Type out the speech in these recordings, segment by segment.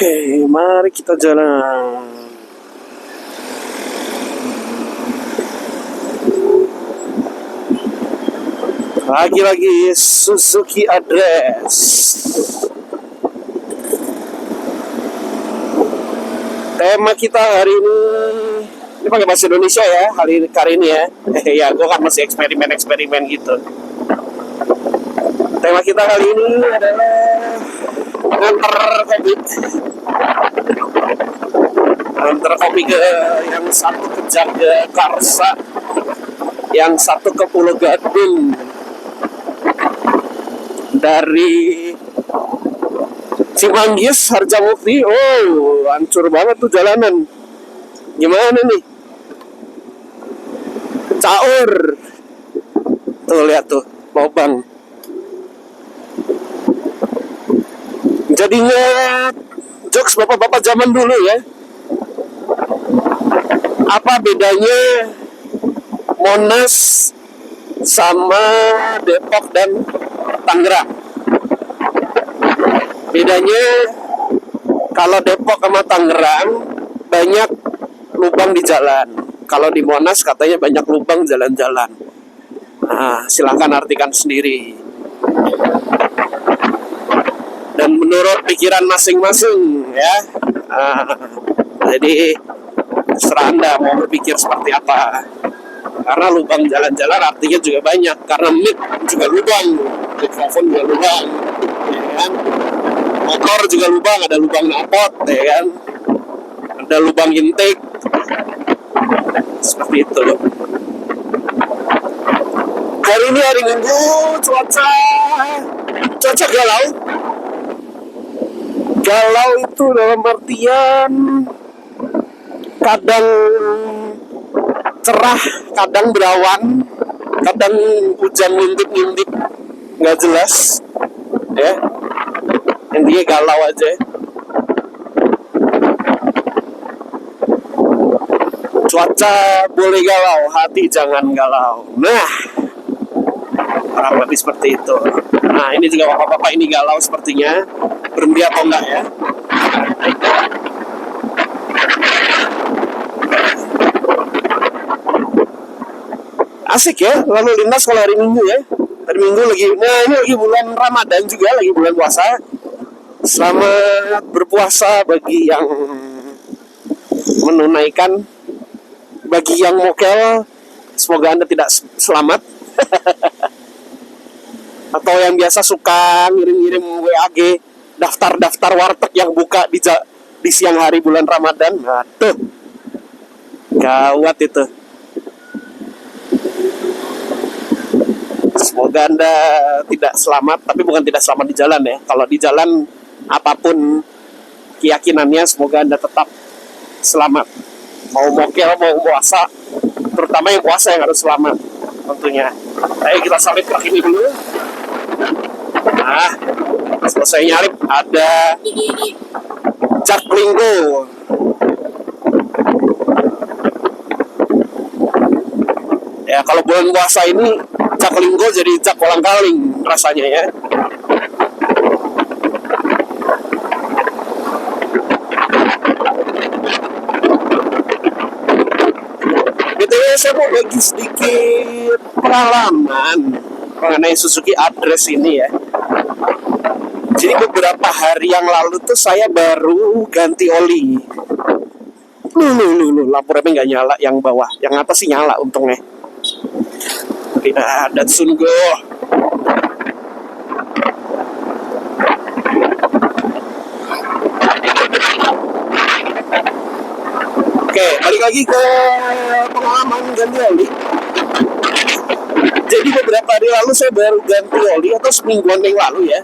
Oke, mari kita jalan. Lagi-lagi Suzuki Address. Tema kita hari ini pakai bahasa Indonesia ya, kali ini ya. Ya, gue kan masih eksperimen gitu. Tema kita kali ini adalah antar kopi ke yang satu ke Jagakarsa, yang satu ke Pulau Gadung. Dari Cimanggis, Harjamukti, hancur banget tuh jalanan. Gimana nih? Caur. Tuh lihat tuh, lubang. Jadinya jokes bapak-bapak zaman dulu ya. Apa bedanya Monas sama Depok dan Tangerang? Bedanya kalau Depok sama Tangerang banyak lubang di jalan. Kalau di Monas katanya banyak lubang jalan-jalan. Nah, silakan artikan sendiri. Dan menurut pikiran masing-masing ya. Jadi terserah Anda mau berpikir seperti apa. Karena lubang jalan-jalan artinya juga banyak. Karena mic juga lubang, mikrofon juga lubang, ya kan? Motor juga lubang, ada lubang knalpot, ya kan? Ada lubang intake, seperti itu. Hari ini hari Minggu, cuaca galau. Galau itu dalam artian kadang cerah, kadang berawan, kadang hujan ngintip-ngintip, nggak jelas, ya. Intinya galau aja. Cuaca boleh galau, hati jangan galau. Nah, kurang lebih seperti itu. Nah, ini juga bapak-bapak ini galau sepertinya. Berhenti atau enggak ya? Asik ya, lalu lintas kalau hari Minggu ya. Hari Minggu lagi, nah ini lagi bulan Ramadan juga, lagi bulan puasa. Selamat berpuasa bagi yang menunaikan. Bagi yang mokel, semoga Anda tidak selamat. Atau yang biasa suka ngirim-ngirim WAG, daftar-daftar warteg yang buka di siang hari bulan Ramadan. Aduh, gawat itu. Semoga Anda tidak selamat, tapi bukan tidak selamat di jalan ya. Kalau di jalan, apapun keyakinannya, semoga Anda tetap selamat. Mau mokel, mau puasa, terutama yang puasa yang harus selamat tentunya. Ayo kita salip ke ini dulu. Nah, selesai nyalip ada Jaklinggo. Ya, kalau bulan puasa ini Jaklinggo jadi jak kolang-kaling rasanya ya. BTW saya mau bagi sedikit pengalaman mengenai Suzuki Address ini ya. Jadi beberapa hari yang lalu tuh saya baru ganti oli. Lampu remnya nggak nyala yang bawah, yang atas sih nyala untungnya. Tidak ada Sungo. Oke, balik lagi ke pengalaman ganti oli. Jadi beberapa hari lalu saya baru ganti oli, atau semingguan yang lalu ya.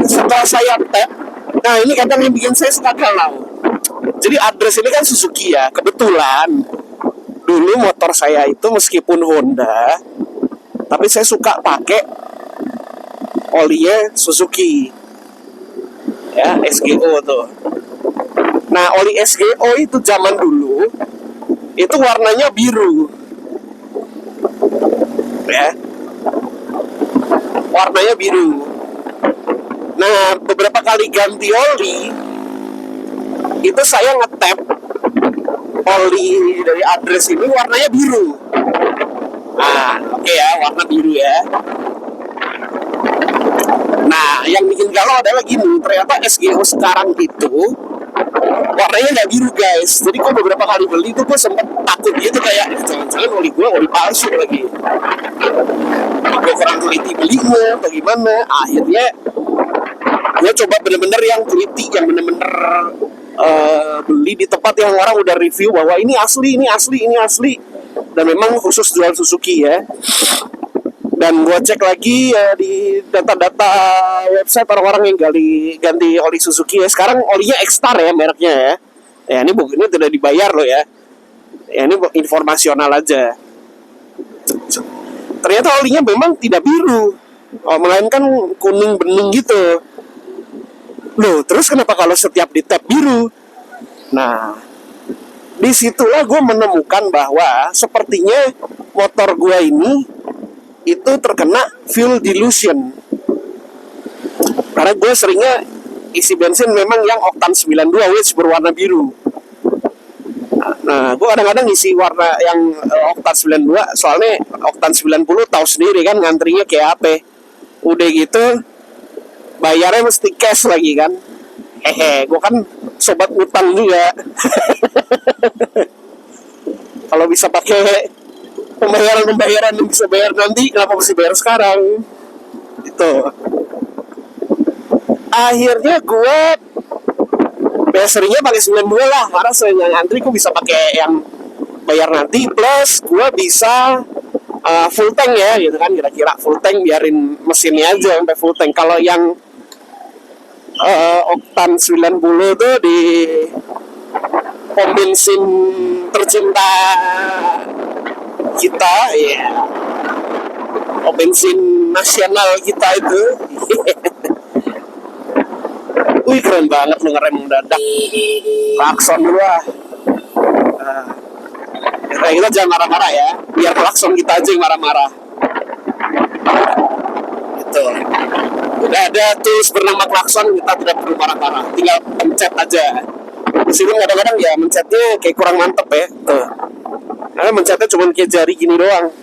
Setelah saya tap, nah ini kadang yang bikin saya suka galau. Jadi Address ini kan Suzuki ya. Kebetulan dulu motor saya itu meskipun Honda, tapi saya suka pakai olinya Suzuki ya, SGO tuh. Nah, oli SGO itu zaman dulu itu warnanya biru ya, warnanya biru. Nah, beberapa kali ganti oli itu saya ngetap oli dari address ini warnanya biru. Nah, oke ya, warna biru ya. Nah, yang bikin galau adalah gini, ternyata SGO sekarang itu warnanya nggak biru guys. Jadi kok beberapa kali beli itu gue sempet takut gitu, kayak jangan-jangan oli gue oli palsu lagi. Gue kurang teliti belinya atau gimana. Akhirnya gue coba bener-bener yang teliti, yang bener-bener beli di tempat yang orang udah review bahwa ini asli, ini asli, ini asli, dan memang khusus jual Suzuki ya. Dan gue cek lagi ya di data-data website orang-orang yang ganti oli Suzuki ya. Sekarang olinya X-Star ya mereknya ya. Ya ini tidak dibayar loh ya. Ya ini informasional aja. Ternyata olinya memang tidak biru, melainkan kuning bening gitu. Loh, terus kenapa kalau setiap di tap biru? Nah, disitulah gue menemukan bahwa sepertinya motor gue ini itu terkena fuel dilution. Karena gue seringnya isi bensin memang yang oktan 92 which berwarna biru. Nah, gue kadang-kadang isi warna yang oktan 92, soalnya oktan 90 tahu sendiri kan ngantrinya kayak apa. Udah gitu bayarnya mesti cash lagi kan. Gue kan sobat utang juga. Kalau bisa pakai pembayaran yang bisa bayar nanti, kenapa mesti bayar sekarang? Itu. Akhirnya gue seringnya pakai 92 lah, karena sering ngantri gue bisa pakai yang bayar nanti, plus gue bisa full tank ya, gitu kan, kira-kira full tank, biarin mesinnya aja sampai full tank. Kalau yang oktan 90 tuh di pom bensin tercinta kita ya, pom bensin nasional kita itu. Wih, keren banget lu ngerem mendadak, klakson dulu lah. Kita jangan marah-marah ya, biar klakson kita aja yang marah-marah. Gitu. Udah ada tools bernama klakson, kita tidak perlu marah-marah, tinggal pencet aja. Meskipun kadang-kadang ya mencetnya kayak kurang mantep ya. Tuh. Karena mencetnya cuma kayak jari gini doang.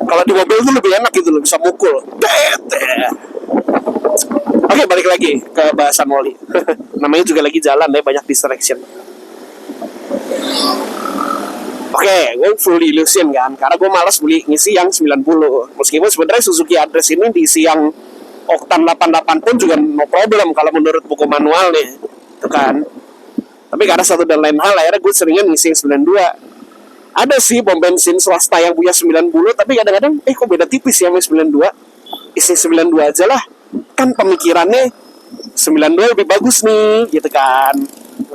Kalau di mobil tuh lebih enak gitu loh, bisa mukul. Oke, balik lagi ke bahasan oli. Namanya juga lagi jalan ya, banyak distraction. Oke, gue full illusion kan, karena gue malas beli ngisi yang 90. Meskipun sebenarnya Suzuki Address ini diisi yang oktan 88 pun juga no problem kalau menurut buku manual nih, itu kan. Tapi karena satu dan lain hal, akhirnya gue seringnya ngisi yang 92. Ada sih pom bensin swasta yang punya 90, tapi kadang-kadang kok beda tipis ya sama 92. Isi 92 aja lah, kan pemikirannya 92 lebih bagus nih, gitu kan,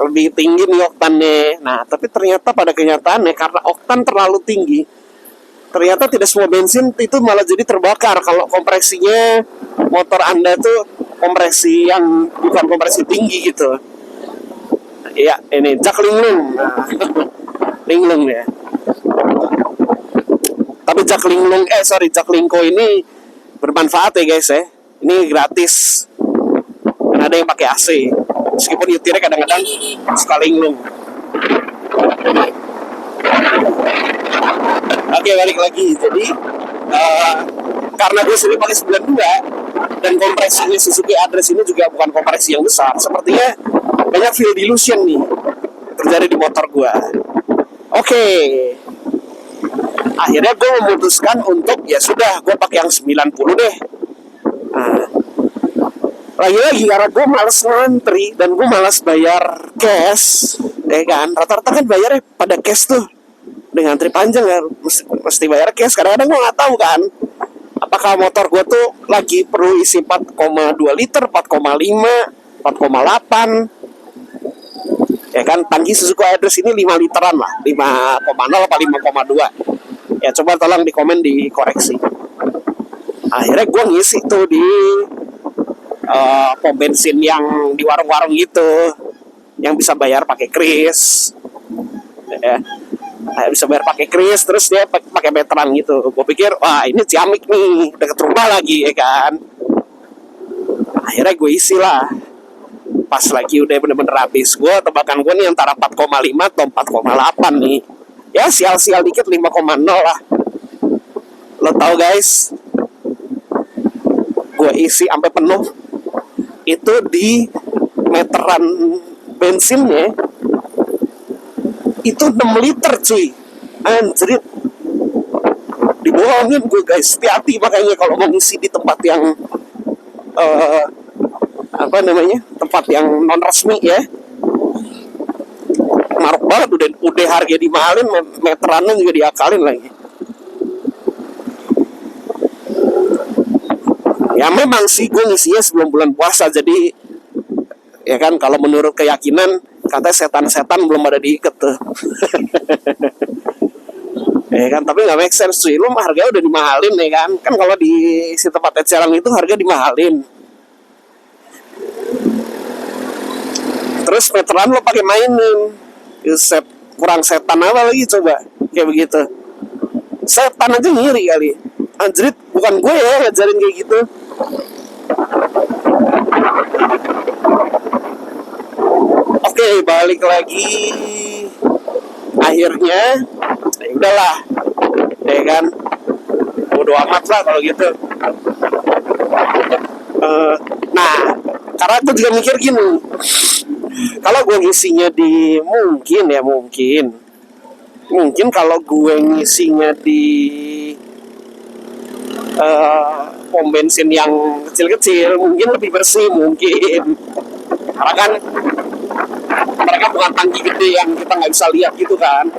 lebih tinggi nih oktannya. Nah, tapi ternyata pada kenyataannya karena oktan terlalu tinggi, ternyata tidak semua bensin itu malah jadi terbakar kalau kompresinya motor Anda tuh kompresi yang bukan kompresi tinggi gitu. Ya, ini jak linglung. Nah, linglung ya. Tapi jak lingko ini bermanfaat ya guys ya. Ini gratis. Dan ada yang pakai AC. Meskipun nyetirnya kadang-kadang suka linglung. Oke, balik lagi. Jadi karena gue sendiri pakai 92 dan kompresinya Suzuki Address ini juga bukan kompresi yang besar, sepertinya banyak fuel dilution nih terjadi di motor gue. Oke. Akhirnya gue memutuskan untuk ya sudah, gue pakai yang 90 deh. Nah, lagi-lagi karena gue malas ngantri dan gue malas bayar cash, kan. Rata-rata kan bayarnya pada cash tuh. Dengan ngantri panjang ya, mesti bayar cash. Kadang-kadang gue nggak tahu kan, apakah motor gue tuh lagi perlu isi 4,2 liter, 4,5, 4,8. Ya kan, tangki Suzuki Address ini 5 literan lah, 5,0 apa 5,2. Ya coba tolong di komen dikoreksi. Akhirnya gue ngisi tuh di pom bensin yang di warung-warung gitu, yang bisa bayar pakai kris. Ya. Bisa bayar pakai kris, terus dia pakai meteran gitu. Gue pikir, wah ini ciamik nih, deket rumah lagi ya kan. Akhirnya gue isi lah. Pas lagi udah bener-bener habis, tebakan gue nih antara 4,5 atau 4,8 nih. Ya sial-sial dikit 5,0 lah. Lo tau guys, gue isi sampai penuh itu di meteran bensinnya itu 6 liter cuy. Anjrit, dibohongin gue guys. Hati-hati makanya kalau mau ngisi di tempat yang tempat yang non resmi ya. Maruk banget, udah harga dimahalin, meterannya juga diakalin lagi. Ya memang sih gue ngisinya sebelum bulan puasa, jadi ya kan kalau menurut keyakinan katanya setan-setan belum ada diikat tuh. Ya kan, tapi nggak make sense sih. Lu harganya udah dimahalin ya kan. Kan kalau di si tempat eceran itu harga dimahalin. Terus meteran lo pakai mainin. Kurang setan apa lagi coba kayak begitu. Setan aja ngiri kali. Anjrit, bukan gue ya ngajarin kayak gitu. Oke, balik lagi. Akhirnya ya udahlah, ya kan, bodo amat lah kalau gitu. Nah, karena aku juga mikir gini, kalau gue ngisinya di mungkin kalau gue ngisinya di pom bensin yang kecil-kecil mungkin lebih bersih mungkin, karena kan mereka bukan tangki gede yang kita nggak bisa lihat gitu kan.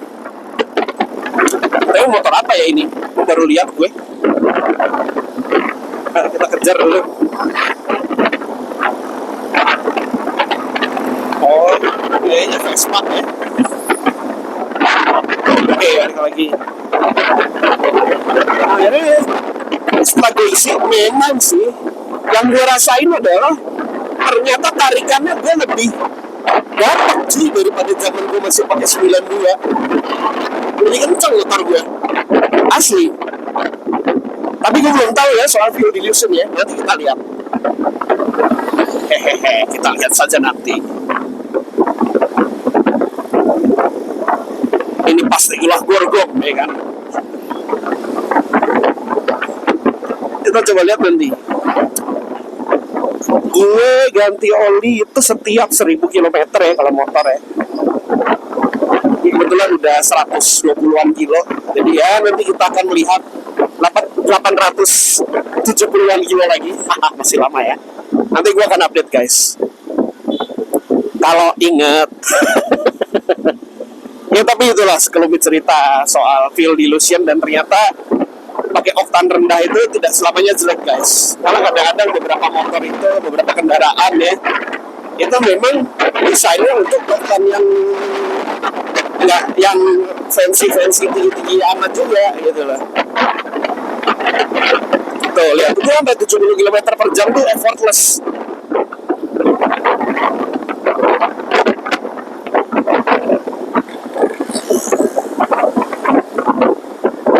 Tapi motor apa ya ini? Gue baru lihat gue. Nah, kita kejar dulu. Oh, kayaknya Vespa ya. Oke, balik lagi. Akhirnya setelah gue isi, memang sih yang gue rasain adalah ternyata tarikannya gue lebih dapat sih daripada zaman gue masih pakai 92. Lebih kencang motor gue, asli. Tapi gue belum tahu ya soal fuel dilution ya, nanti kita lihat. Hehehe, kita lihat saja nanti. Ini pasti ulah gorgong ya kan. Kita coba lihat nanti. Gue ganti oli itu setiap 1000 km ya kalau motor ya. Kebetulan udah 120-an kilo. Jadi ya nanti kita akan melihat 870-an kilo lagi. Masih lama ya. Nanti gue akan update guys, kalau inget. Ya tapi itulah sekelumit cerita soal fuel dilution. Dan ternyata pakai oktan rendah itu tidak selamanya jelek guys. Karena kadang-kadang beberapa motor itu, beberapa kendaraan ya, itu memang desainnya untuk oktan yang nggak yang fancy tinggi amat juga gitu loh. Tuh lihat, itu sampai 70 km per jam tuh effortless.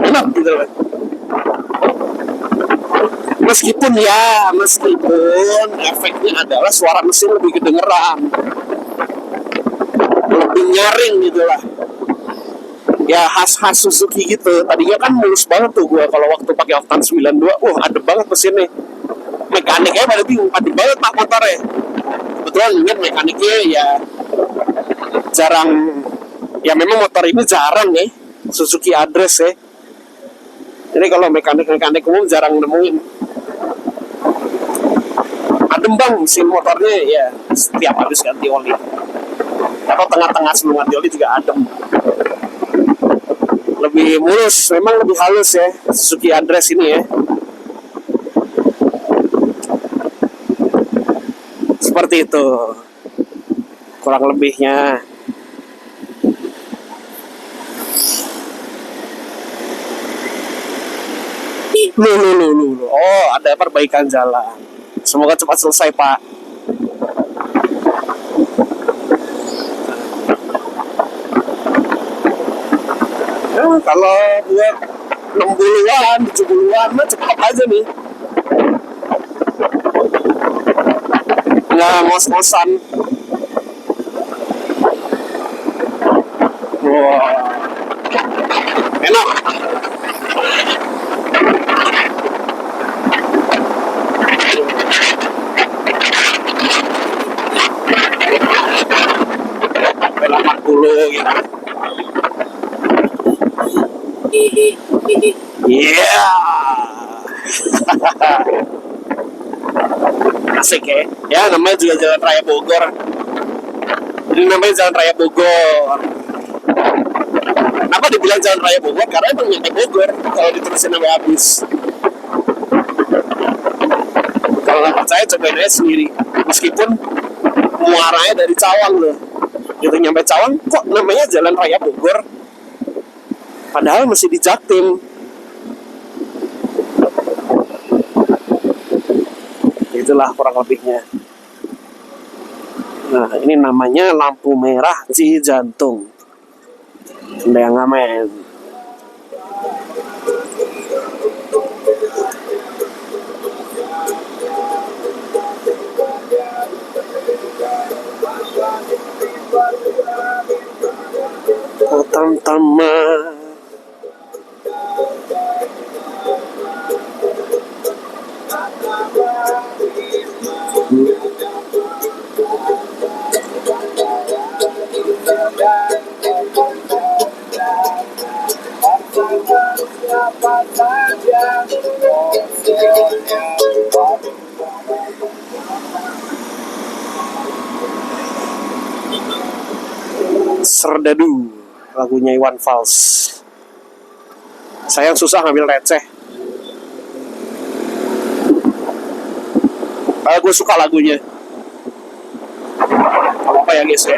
Enak gitu loh. Meskipun efeknya adalah suara mesin lebih kedengeran, lebih nyaring gitu lah. Ya khas Suzuki gitu. Tadinya kan mulus banget tuh gue kalau waktu pakai oktan 92. Adem banget mesinnya. Mekaniknya berarti adem banget pak motornya. Kebetulan ingat mekaniknya ya jarang. Ya memang motor ini jarang ya Suzuki Address ya. Jadi kalau mekanik umum jarang nemuin. Adem bang mesin motornya ya setiap habis ganti oli. Atau tengah-tengah sebelum ganti oli juga adem. Lebih mulus, memang lebih halus ya Suzuki Address ini ya. Seperti itu kurang lebihnya. Lu. Oh, ada perbaikan jalan. Semoga cepat selesai, Pak. Kalau buat 60-an, 70-an mah cepat aja nih. nggak ngos-ngosan. Wah, enak. Sampai 80 gitu. Iya. Asik ya. Ya namanya juga Jalan Raya Bogor. Ini namanya Jalan Raya Bogor. Kenapa dibilang Jalan Raya Bogor? Karena emang nyampe Bogor kalau diterusin sampai habis. Kalau nggak percaya cobain aja sendiri. Meskipun muaranya dari Cawang loh. Gitu nyampe Cawang kok namanya Jalan Raya Bogor. Padahal masih di Jaktim. Itulah kurang lebihnya. Nah, ini namanya lampu merah Cijantung. Ada yang ngamen. Oh, tam-tama. Serdadu lagunya Iwan Fals. Sayang susah ngambil receh. Gue suka lagunya. Apa ya guys ya?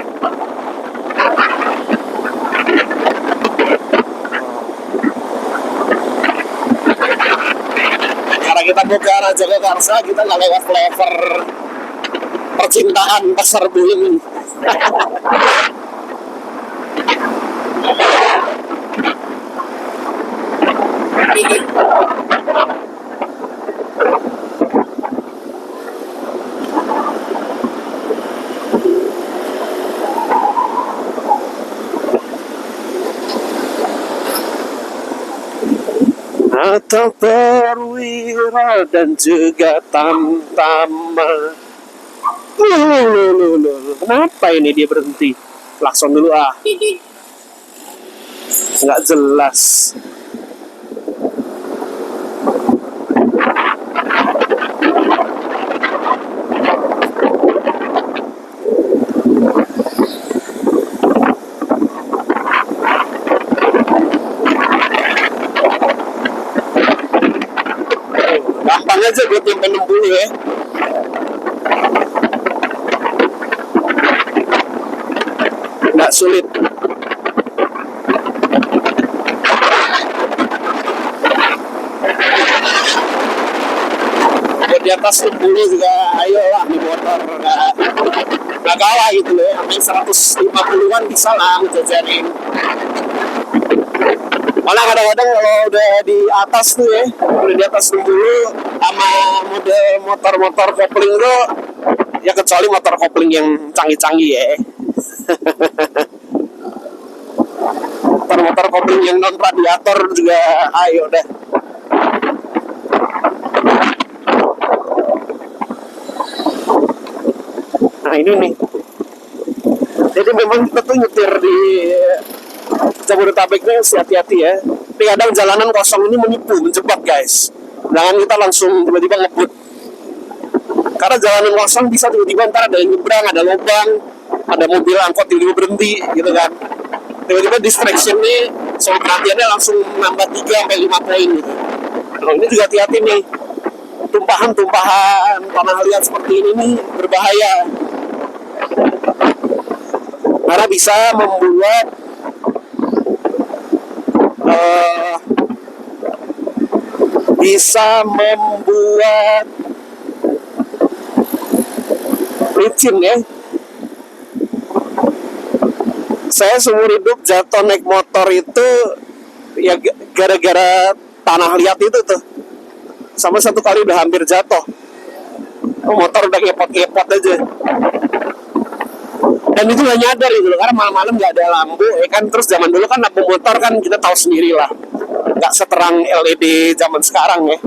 Karena kita bukan Raja Karsa, kita nggak lewat flavor percintaan pasar ini. Atau perwira dan juga tamtama. Kenapa ini dia berhenti? Klakson dulu ah. Nggak jelas. Gampang aja buat nyampe 60 ya. Nggak sulit. Buat di atas 60 juga ayolah nih motor. Nggak kalah gitu loh. Sampai 150-an bisa lah ngejajarin. Malah kadang-kadang kalau udah di atas tuh ya, udah di atas 60 sama model motor-motor kopling tuh, ya kecuali motor kopling yang canggih-canggih ya. Motor-motor kopling yang non radiator juga ayo deh. Nah ini nih. Jadi memang kita tuh nyetir di Jabodetabek nih hati-hati ya. Tapi kadang jalanan kosong ini menipu, menjebak guys. Jangan kita langsung tiba-tiba ngebut. Karena jalanan kosong bisa tiba-tiba ntar ada yang nyebrang, ada lubang, ada mobil angkot tiba-tiba berhenti gitu kan. Tiba-tiba distraction nih, soal perhatiannya langsung nambah 3-5 poin gitu. Nah ini juga hati-hati nih. Tumpahan-tumpahan tanah liat seperti ini nih berbahaya. Karena bisa membuat licin ya. Saya seumur hidup jatuh naik motor itu ya gara-gara tanah liat itu tuh. Sama satu kali udah hampir jatuh. Oh, motor udah ngepot-ngepot aja. Dan itu gak nyadar gitu loh, karena malam-malam gak ada lampu ya kan. Terus zaman dulu kan lampu motor kan kita tahu sendiri lah, gak seterang LED zaman sekarang ya.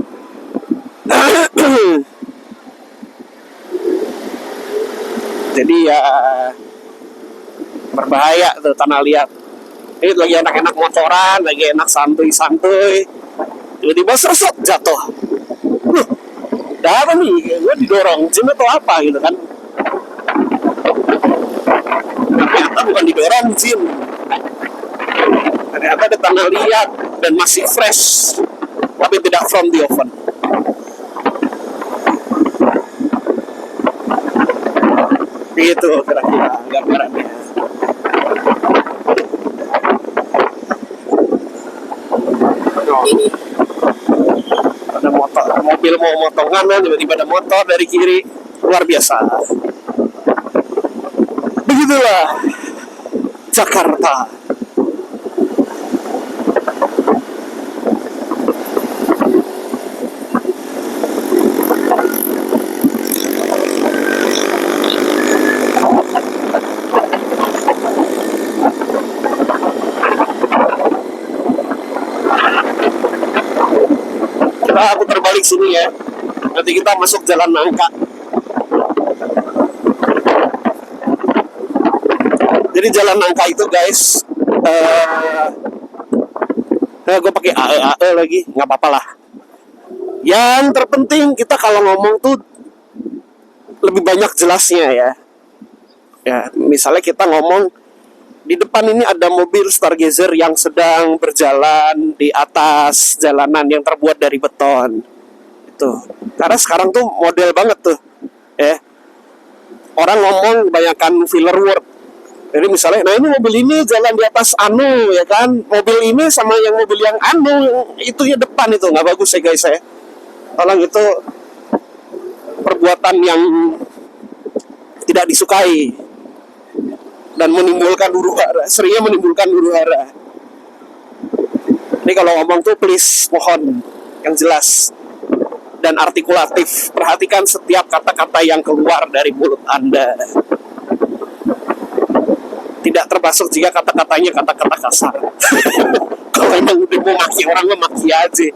Jadi ya berbahaya tuh tanah liat. Ini lagi enak-enak motoran, lagi enak santuy-santuy, tiba-tiba sersut jatuh. Udah apa nih, gue didorong jin atau apa gitu kan. Ternyata bukan didorong jin, ternyata ada tanah liat dan masih fresh, tapi tidak from the oven. Gitu kira-kira gambarannya. Ada mobil mau motong kanan, tiba-tiba ada motor dari kiri, luar biasa. Begitulah Jakarta. Aku terbalik sini ya. Nanti kita masuk Jalan Nangka. Jadi Jalan Nangka itu guys, gue pakai AE lagi, nggak apa-apa lah. Yang terpenting kita kalau ngomong tuh lebih banyak jelasnya ya. Ya, misalnya kita ngomong di depan ini ada mobil Stargazer yang sedang berjalan di atas jalanan yang terbuat dari beton. Itu. Karena sekarang tuh model banget tuh. Ya. Orang ngomong kebanyakan filler word. Jadi misalnya, nah ini mobil ini jalan di atas anu ya kan. Mobil ini sama yang mobil yang anu, itu ya depan itu nggak bagus ya guys ya. Tolong itu perbuatan yang tidak disukai dan menimbulkan huru-hara, seringnya menimbulkan huru-hara. Jadi kalau ngomong tuh please mohon yang jelas dan artikulatif. Perhatikan setiap kata-kata yang keluar dari mulut Anda. Tidak termasuk jika kata-katanya kata-kata kasar. Kalau emang udah mau maki orang, maki aja.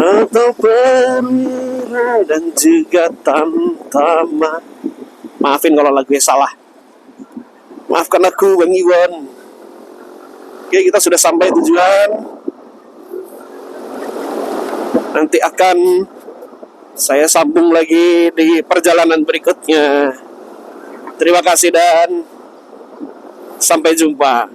Atau perwira dan juga tamtama. Maafin kalau lagunya salah. Maafkan aku Bang Iwan. Oke, kita sudah sampai tujuan. Nanti akan saya sambung lagi di perjalanan berikutnya. Terima kasih dan sampai jumpa.